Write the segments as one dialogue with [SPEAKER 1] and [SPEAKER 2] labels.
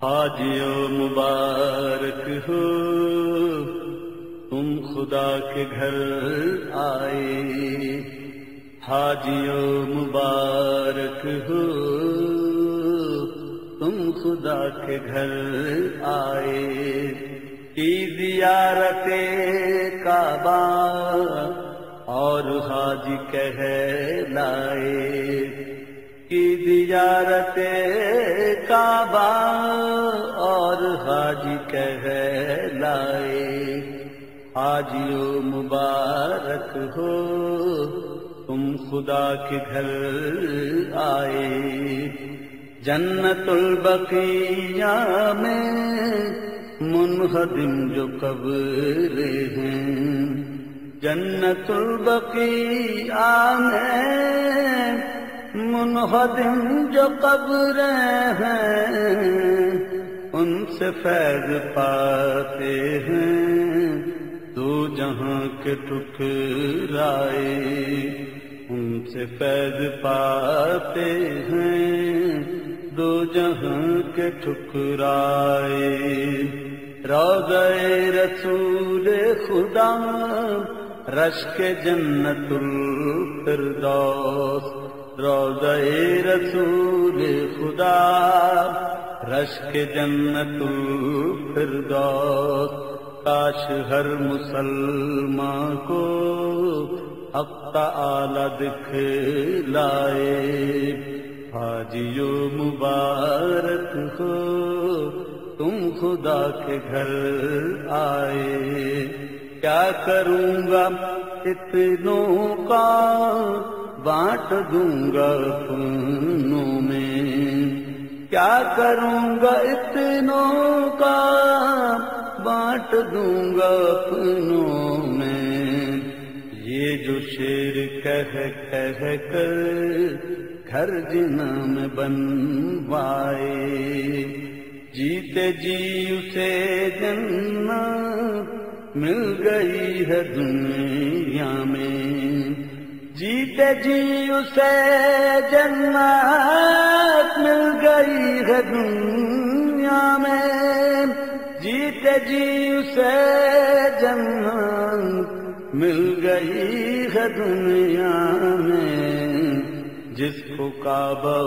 [SPEAKER 1] حاجیو مبارک ہو تم خدا کے گھر آئے، حاجیو مبارک ہو تم خدا کے گھر آئے، کی زیارت کعبہ اور حاجی کہلائے، کی زیارت کعبہ اور حاجی کہلائے، حاجیو مبارک ہو تم خدا کے گھر آئے، جنت البقیہ میں منہدم جو قبریں ہیں، جنت البقیہ میں منہدم جو قبریں ہیں، ان سے فیض پاتے ہیں دو جہاں کے ٹکرائے، ان سے فیض پاتے ہیں دو جہاں کے ٹکرائے، روضہ رسول خدا رشک جنت الفردوس، روضہ رسول خدا رشک جنت الفردوس، کاش ہر مسلمان کو حق تعالی دکھلائے، حاجیو مبارک ہو تم خدا کے گھر آئے، کیا کروں گا اتنوں کا بانٹ دوں گا اپنوں میں، کیا کروں گا اتنوں کا بانٹ دوں گا اپنوں میں، یہ جو شعر کہہ کر گھر جنا میں بنوائے، جیتے جی اسے جنت مل گئی ہے دنیا میں، جیتے جی اسے جنت مل گئی ہے دنیا میں، جیتے جی اسے جنت مل گئی ہے دنیا میں، جس کو کعبہ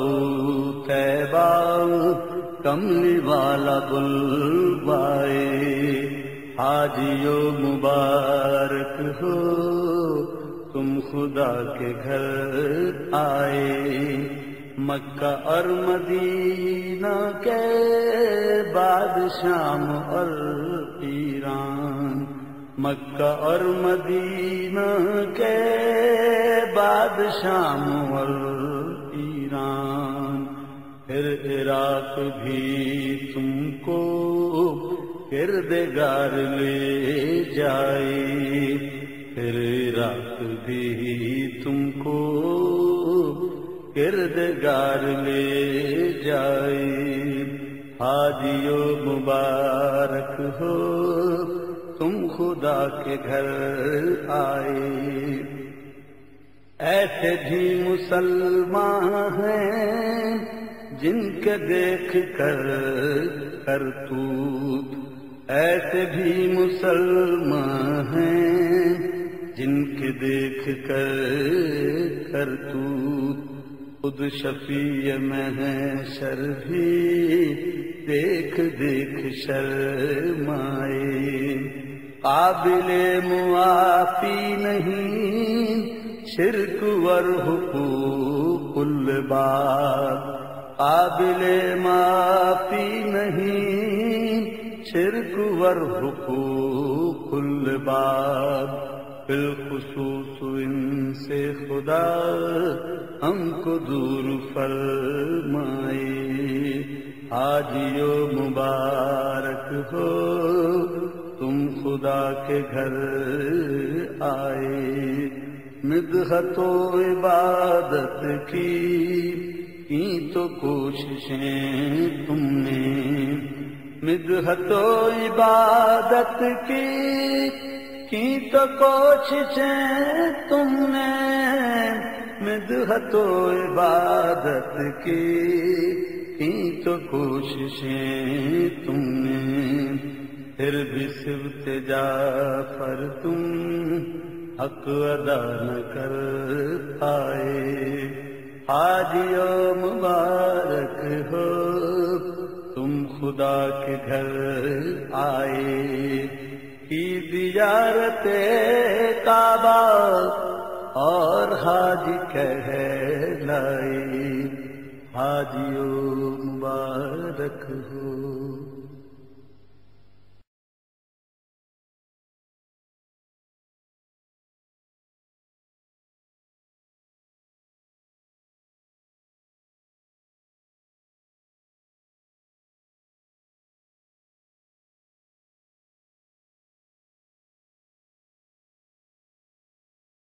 [SPEAKER 1] طیبہ کملی والا بلوائے، حاجیو مبارک ہو تم خدا کے گھر آئے، مکہ اور مدینہ کے بعد شام اور ایران، مکہ اور مدینہ کے بعد شام اور ایران، پھر عراق بھی تم کو کردگار لے جائے، پھر عراق بھی تم کو کردگار لے جائے، حاجیو مبارک ہو تم خدا کے گھر آئے، ایسے بھی مسلمان ہیں جن کے دیکھ کر کرتوت، ایسے بھی مسلمان ہیں جن کے دیکھ کر کرتوت، خود شفیع محشر بھی دیکھ دیکھ شرمائے، قابل معافی نہیں شرک ور حقوق العباد، قابل معافی نہیں شرک ور حقوق العباد، بالخصوص ان سے خدا ہم کو دور فرمائے، حاجیو مبارک ہو تم خدا کے گھر آئے، مدحت و عبادت کی تو کوششیں تم نے، مدحت و عبادت کی تو کوششیں تم نے، مدحت و عبادت کی تو کوششیں تم نے، پھر بھی صفت جعفر تم حق ادا نہ کر پائے۔ حاجیو مبارک ہو تم خدا کے گھر آئے، کی زیارت کعبہ اور حاجی کہلائے۔ حاجیو مبارک ہو۔